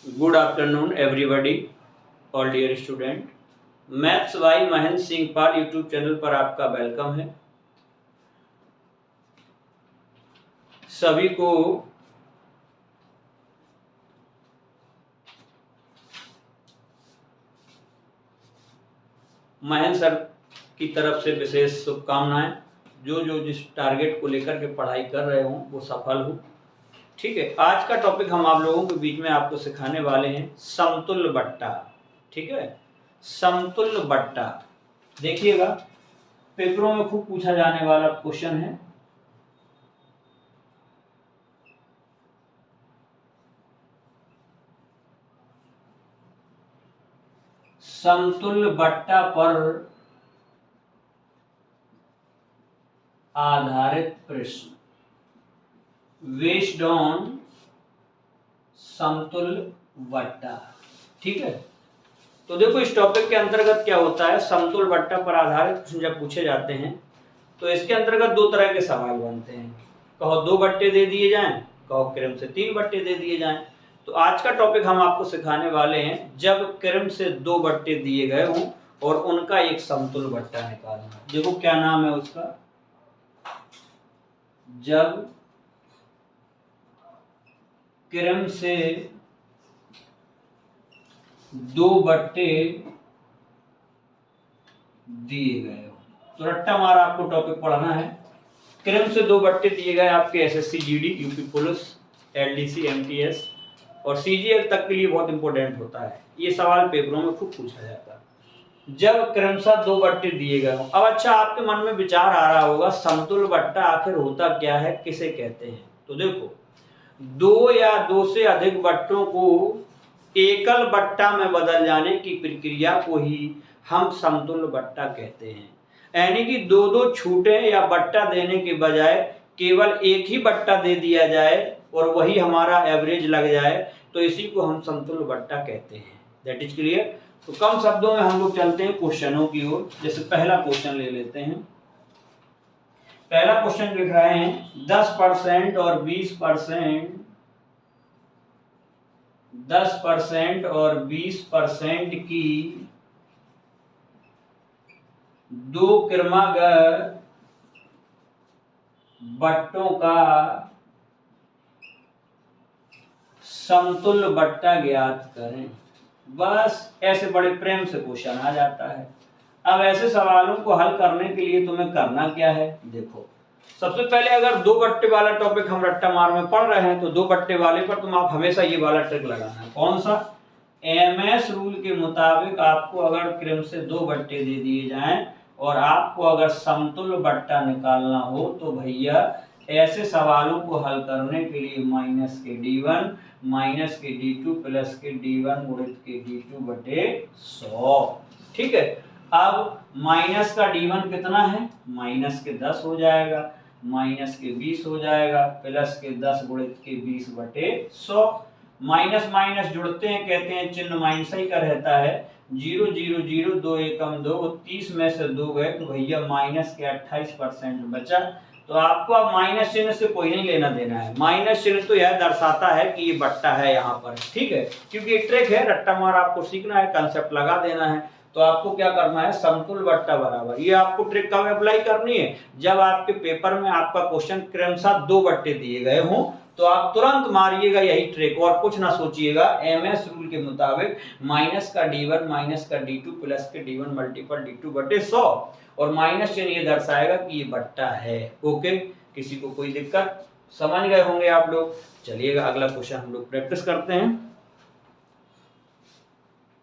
Good afternoon everybody, all dear student. Maths by Mahendra Singh Pal YouTube channel पर आपका welcome है। सभी को महेंद्र सर की तरफ से विशेष शुभकामनाएं। जो जिस टारगेट को लेकर के पढ़ाई कर रहे हों वो सफल हो। ठीक है, आज का टॉपिक हम आप लोगों के बीच में आपको सिखाने वाले हैं समतुल्य बट्टा। ठीक है, समतुल्य बट्टा देखिएगा, पेपरों में खूब पूछा जाने वाला क्वेश्चन है। समतुल्य बट्टा पर आधारित प्रश्न, बेस्ड ऑन समतुल्य बट्टा। ठीक है, तो देखो इस टॉपिक के अंतर्गत क्या होता है, समतुल्य बट्टा पर आधारित प्रश्न जब पूछे जाते हैं तो इसके अंतर्गत दो तरह के सवाल बनते हैं। कहो 2 बट्टे दे दिए जाएं, कहो क्रम से 3 बट्टे दे दिए जाएं। तो आज का टॉपिक हम आपको सिखाने वाले हैं जब क्रम से 2 बट्टे दिए गए हों और उनका एक समतुल्य बट्टा निकालना। देखो क्या नाम है उसका, जब क्रम से 2 बट्टे दिए गए हो। तो रट्टा मार आपको टॉपिक पढ़ना है। क्रम से 2 बट्टे दिए गए आपके SSC GD, UP police, LDC, MTS और सीजीएल तक के लिए बहुत इंपॉर्टेंट होता है। ये सवाल पेपरों में खूब पूछा जाता है। जब क्रमशः 2 बट्टे दिए गए हो। अब अच्छा, आपके मन में विचार आ रहा होगा समतुल्य बट्टा आखिर होता क्या है, किसे कहते हैं। तो देखो, 2 या 2 से अधिक बट्टों को एकल बट्टा में बदल जाने की प्रक्रिया को ही हम समतुल्य बट्टा कहते हैं। यानी कि 2-2 छूटे या बट्टा देने के बजाय केवल एक ही बट्टा दे दिया जाए और वही हमारा एवरेज लग जाए, तो इसी को हम समतुल्य बट्टा कहते हैं। That is clear. तो कम शब्दों में हम लोग चलते हैं क्वेश्चनों की ओर। जैसे पहला क्वेश्चन ले लेते हैं। पहला क्वेश्चन लिख रहे हैं 10% और 20%, 10% और 20% की 2 क्रमागत बट्टों का समतुल्य बट्टा ज्ञात करें। बस ऐसे बड़े प्रेम से क्वेश्चन आ जाता है। अब ऐसे सवालों को हल करने के लिए तुम्हें करना क्या है, देखो सबसे पहले अगर 2 बट्टे वाला टॉपिक हम रट्टा मार में पढ़ रहे हैं तो 2 बट्टे वाले पर तुम आप हमेशा ये वाला ट्रिक लगाना है। कौन सा? एमएस रूल के मुताबिक आपको अगर क्रम से 2 बट्टे दे दिए जाएं और आपको अगर समतुल्य बट्टा निकालना हो तो भैया ऐसे सवालों को हल करने के लिए माइनस के d1 माइनस के d2 प्लस के d1 गुणित के d2 बटे 100। ठीक है, अब माइनस का d1 कितना है, माइनस के 10 हो जाएगा, माइनस के 20 हो जाएगा, प्लस के 10 गुणित के 20 बटे 100। माइनस माइनस जुड़ते हैं, कहते हैं चिन्ह माइनस ही का रहता है। 0 0 0 2 एकम 2, 30 में से 2 गए तो भैया माइनस के 28% बचा। तो आपको अब माइनस चिन्ह से कोई नहीं लेना देना है। माइनस चिन्ह तो यह दर्शाता है कि ये बट्टा है यहाँ पर। ठीक है, क्योंकि ये ट्रिक है, रट्टा मार आपको सीखना है, कंसेप्ट लगा देना है। तो आपको क्या करना है, समतुल्य बट्टा बराबर, ये आपको ट्रिक कब अप्लाई करनी है, जब आपके पेपर में आपका क्वेश्चन क्रमशः 2 बट्टे दिए गए हों तो आप तुरंत मारिएगा यही ट्रिक और कुछ ना सोचिएगा। एमएस रूल के मुताबिक माइनस का d1 माइनस का d2 प्लस के d1 मल्टीपल d2 बटे 100 और माइनस चिन्ह ये दर्शाएगा कि ये बट्टा है। ओके, किसी को कोई दिक्कत? समझ गए होंगे आप लोग। चलिएगा अगला क्वेश्चन हम लोग प्रैक्टिस करते हैं।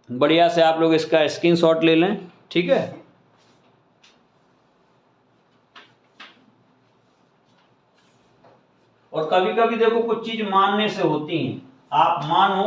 बढ़िया से आप लोग इसका स्क्रीनशॉट ले लें। ठीक है, और कभी कभी देखो कुछ चीज मानने से होती हैं। आप मानो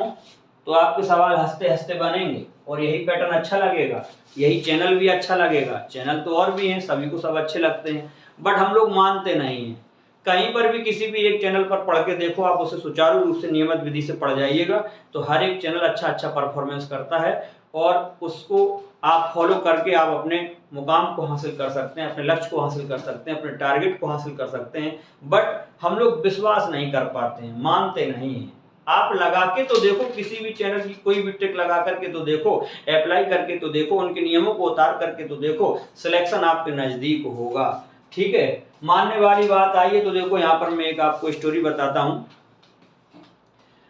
तो आपके सवाल हंसते हंसते बनेंगे और यही पैटर्न अच्छा लगेगा, यही चैनल भी अच्छा लगेगा। चैनल तो और भी हैं, सभी को सब अच्छे लगते हैं, बट हम लोग मानते नहीं हैं। कहीं पर भी किसी भी एक चैनल पर पढ़ के देखो, आप उसे सुचारू रूप से नियमित विधि से पढ़ जाइएगा तो हर एक चैनल अच्छा परफॉर्मेंस करता है और उसको आप फॉलो करके आप अपने मुकाम को हासिल कर सकते हैं, अपने लक्ष्य को हासिल कर सकते हैं, अपने टारगेट को हासिल कर सकते हैं। बट हम लोग विश्वास नहीं कर पाते हैं, मानते नहीं हैं। आप लगा के तो देखो, किसी भी चैनल की कोई भी ट्रिक लगा करके तो देखो, अप्लाई करके तो देखो, उनके नियमों को उतार करके तो देखो, सिलेक्शन आपके नजदीक होगा। ठीक है, मानने वाली बात आई है तो देखो यहाँ पर मैं एक आपको स्टोरी बताता हूं।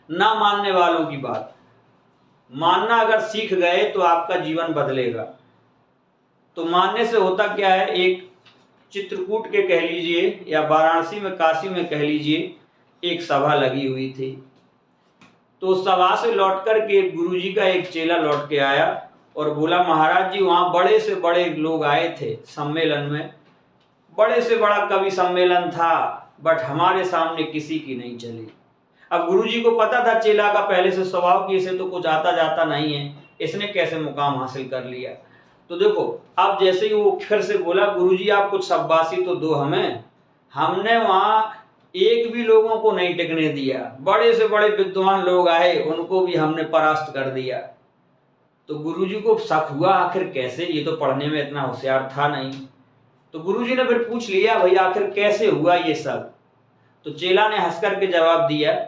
ना मानने वालों की बात, मानना अगर सीख गए तो आपका जीवन बदलेगा। तो मानने से होता क्या है, एक चित्रकूट के कह लीजिए या वाराणसी में, काशी में कह लीजिए, एक सभा लगी हुई थी। तो सभा से लौट कर के गुरुजी का एक चेला लौट के आया और बोला, महाराज जी वहां बड़े से बड़े लोग आए थे सम्मेलन में, बड़े से बड़ा कवि सम्मेलन था, बट हमारे सामने किसी की नहीं चली। अब गुरुजी को पता था चेला का पहले से स्वभाव कि इसे तो कुछ आता जाता नहीं है, इसने कैसे मुकाम हासिल कर लिया। तो देखो, अब जैसे ही वो फिर से बोला, गुरुजी आप कुछ शाबाशी तो दो हमें, हमने वहां एक भी लोगों को नहीं टिकने दिया, बड़े से बड़े विद्वान लोग आए उनको भी हमने परास्त कर दिया। तो गुरुजी को शक हुआ, आखिर कैसे, ये तो पढ़ने में इतना होशियार था नहीं। तो गुरुजी ने फिर पूछ लिया, भाई आखिर कैसे हुआ ये सब। तो चेला ने हंस करके जवाब दिया,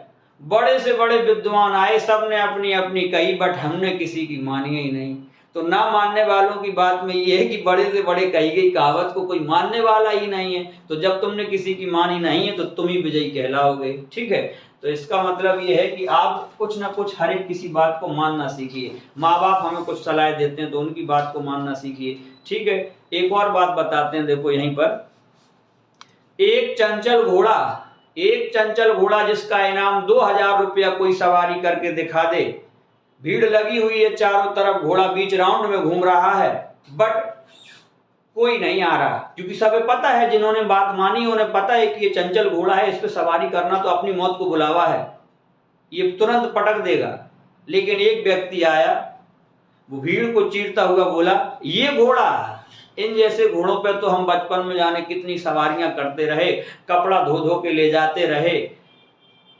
बड़े से बड़े विद्वान आए, सबने अपनी अपनी कही, बट हमने किसी की मानी ही नहीं। तो ना मानने वालों की बात में ये है कि बड़े से बड़े कही गई कहावत को कोई मानने वाला ही नहीं है। तो जब तुमने किसी की मानी नहीं है तो तुम ही विजयी कहलाओगे। ठीक है, तो इसका मतलब ये है कि आप कुछ ना कुछ हर एक किसी बात को मानना सीखिए। माँ बाप हमें कुछ सलाह देते हैं तो उनकी बात को मानना सीखिए। ठीक है, एक और बात बताते हैं, देखो यहीं पर, एक चंचल घोड़ा जिसका इनाम 2000 रुपया कोई सवारी करके दिखा दे, भीड़ लगी हुई है चारों तरफ, घोड़ा बीच राउंड में घूम रहा है, बट कोई नहीं आ रहा, क्योंकि सबे पता है, जिन्होंने बात मानी उन्हें पता है कि ये चंचल घोड़ा है, इस पे सवारी करना तो अपनी मौत को बुलावा है, ये तुरंत पटक देगा। लेकिन एक व्यक्ति आया, वो भीड़ को चीरता हुआ बोला, ये घोड़ा, इन जैसे घोड़ों पे तो हम बचपन में जाने कितनी सवारियां करते रहे, कपड़ा धो धो के ले जाते रहे,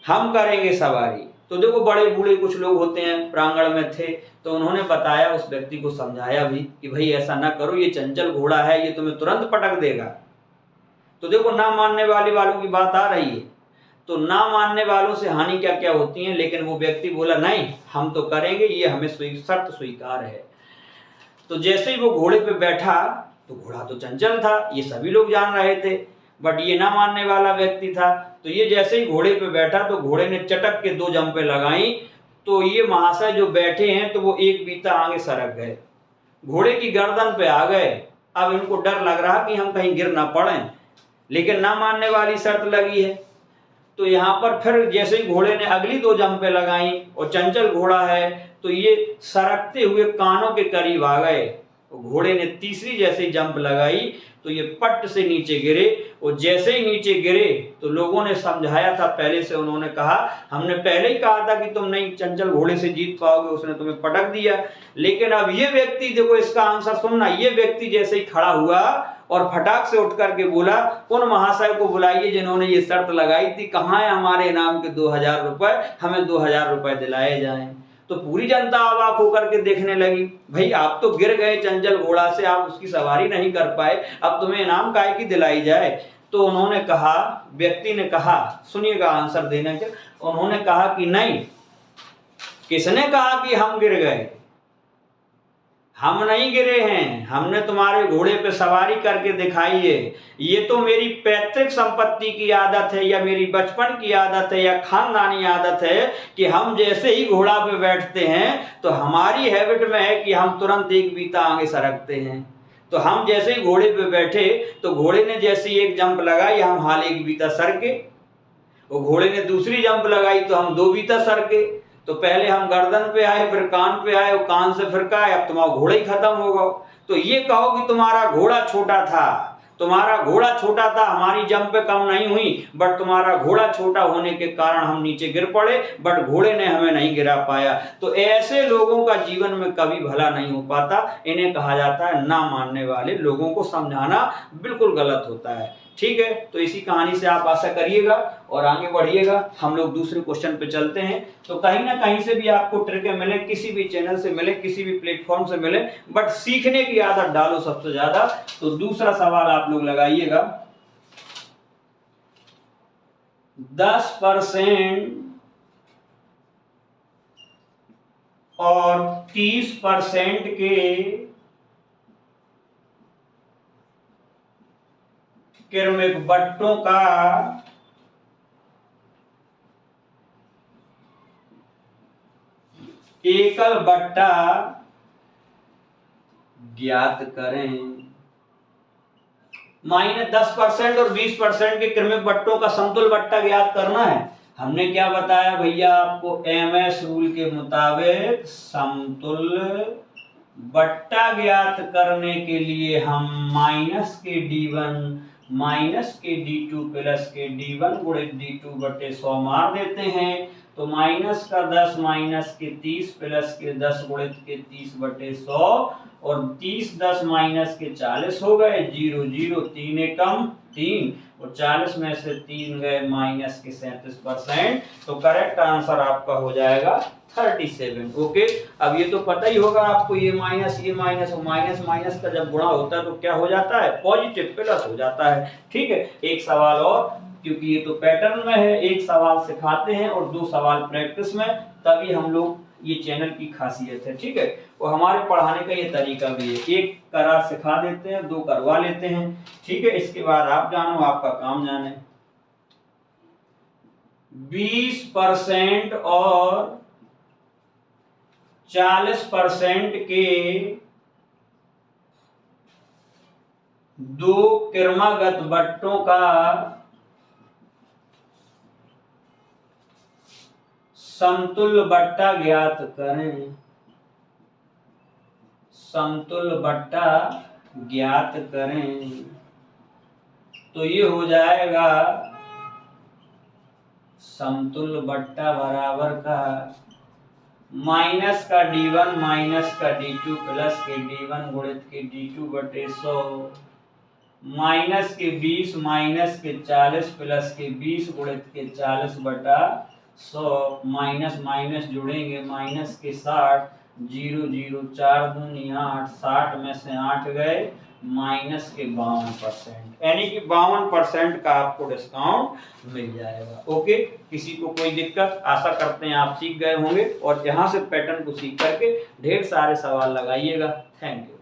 हम करेंगे सवारी। तो देखो, बड़े बूढ़े कुछ लोग होते हैं, प्रांगण में थे, तो उन्होंने बताया, उस व्यक्ति को समझाया भी कि भाई ऐसा ना करो, ये चंचल घोड़ा है, ये तुम्हें तुरंत पटक देगा। तो देखो, ना मानने वालों की बात आ रही है। तो ना मानने वालों से हानि क्या क्या होती है, लेकिन वो व्यक्ति बोला, नहीं हम तो करेंगे, ये हमें शर्त स्वीकार है। तो जैसे ही वो घोड़े पे बैठा, तो घोड़ा तो चंचल था, ये सभी लोग जान रहे थे, बट ये ना मानने वाला व्यक्ति था। तो ये जैसे ही घोड़े पे बैठा, तो घोड़े ने चटक के 2 जंपें लगाई, तो ये महाशय जो बैठे हैं तो वो एक बीता आगे सरक गए, घोड़े की गर्दन पे आ गए। अब इनको डर लग रहा कि हम कहीं गिर ना पड़े, लेकिन ना मानने वाली शर्त लगी है। तो यहाँ पर फिर जैसे ही घोड़े ने अगली 2 जंपें लगाई, और चंचल घोड़ा है तो ये सरकते हुए कानों के करीब आ गए। घोड़े ने तीसरी जैसे ही जंप लगाई तो ये पट से नीचे गिरे, और जैसे ही नीचे गिरे तो लोगों ने समझाया था पहले से, उन्होंने कहा, हमने पहले ही कहा था कि तुम नहीं चंचल घोड़े से जीत पाओगे, उसने तुम्हें पटक दिया। लेकिन अब ये व्यक्ति, देखो इसका आंसर सुनना, ये व्यक्ति जैसे ही खड़ा हुआ और फटाक से उठ करके बोला, उन महाशय को बुलाइए जिन्होंने ये शर्त लगाई थी, कहाँ है हमारे इनाम के 2000 रुपए, हमें 2000 रुपए दिलाए जाएं। तो पूरी जनता अवाक होकर के देखने लगी, भाई आप तो गिर गए चंचल घोड़ा से, आप उसकी सवारी नहीं कर पाए, अब तुम्हें इनाम काहे की दिलाई जाए। तो उन्होंने कहा, व्यक्ति ने कहा, सुनिएगा आंसर देने के, उन्होंने कहा कि नहीं, किसने कहा कि हम गिर गए, हम नहीं गिरे हैं, हमने तुम्हारे घोड़े पे सवारी करके दिखाई है। ये तो मेरी पैतृक संपत्ति की आदत है, या मेरी बचपन की आदत है, या खानदानी आदत है कि हम जैसे ही घोड़ा पे बैठते हैं तो हमारी हैबिट में है कि हम तुरंत एक बीता आगे सरकते हैं। तो हम जैसे ही घोड़े पे बैठे तो घोड़े ने जैसे ही एक जंप लगाई, हम हाल एक बीता सरके, और घोड़े ने दूसरी जंप लगाई तो हम 2 बीता सरके। तो पहले हम गर्दन पे आए, फिर कान पे आए, और कान से फिर का आए, अब तुम्हारा घोड़ा ही खत्म होगा। तो ये कहो कि तुम्हारा घोड़ा छोटा था, तुम्हारा घोड़ा छोटा था, हमारी जंप पे कम नहीं हुई, बट तुम्हारा घोड़ा छोटा होने के कारण हम नीचे गिर पड़े, बट घोड़े ने हमें नहीं गिरा पाया। तो ऐसे लोगों का जीवन में कभी भला नहीं हो पाता, इन्हें कहा जाता है ना मानने वाले। लोगों को समझाना बिल्कुल गलत होता है। ठीक है, तो इसी कहानी से आप आशा करिएगा और आगे बढ़िएगा। हम लोग दूसरे क्वेश्चन पे चलते हैं। तो कहीं ना कहीं से भी आपको ट्रिकें मिले, किसी भी चैनल से मिले, किसी भी प्लेटफॉर्म से मिले, बट सीखने की आदत डालो सबसे ज्यादा। तो दूसरा सवाल आप लोग लगाइएगा, 10% और 30% के क्रमिक बट्टों का एकल बट्टा ज्ञात करें। -10% और 20% के क्रमिक बट्टों का समतुल्य बट्टा ज्ञात करना है। हमने क्या बताया भैया आपको, एमएस रूल के मुताबिक समतुल्य बट्टा ज्ञात करने के लिए हम माइनस के d1 माइनस के d2 प्लस के d1 गुणित d2 बटे 100 मार देते हैं। तो माइनस का 10 माइनस के 30 प्लस के 10 गुणित के 30 बटे 100 और 30 10 माइनस के 40 हो गए, 0 0 3 एकम 3 और 40 में से 3 गए माइनस के 37%। तो करेक्ट आंसर आपका हो जाएगा 37। ओके, अब ये तो पता ही होगा आपको, ये माइनस और माइनस माइनस का जब गुणा होता है तो क्या हो जाता है, पॉजिटिव प्लस हो जाता है। ठीक है, एक सवाल और, क्योंकि ये तो पैटर्न में है, एक सवाल सिखाते हैं और 2 सवाल प्रैक्टिस में, तभी हम लोग, ये चैनल की खासियत है। ठीक है, और हमारे पढ़ाने का ये तरीका भी है, एक करा सिखा देते हैं, 2 करवा लेते हैं। ठीक है, इसके बाद आप जानो, आपका काम जाने। 20% और 40% के 2 क्रमागत बट्टों का समतुल्य बट्टा ज्ञात करें। समतुल्य बट्टा ज्ञात करें, तो ये हो जाएगा समतुल्य बट्टा बराबर का माइनस का d1 माइनस का d2 प्लस के d1 गुणित के d2 बटे 100 माइनस के 20 माइनस के 40 प्लस के 20 गुणित के 40 बटा 100 माइनस माइनस जुड़ेंगे, माइनस के 60 0 0 4 दूनी 8 60 में से 8 गए माइनस के 52%, यानी कि 52% का आपको डिस्काउंट मिल जाएगा। ओके, किसी को कोई दिक्कत, आशा करते हैं आप सीख गए होंगे और यहाँ से पैटर्न को सीख करके ढेर सारे सवाल लगाइएगा। Thank you.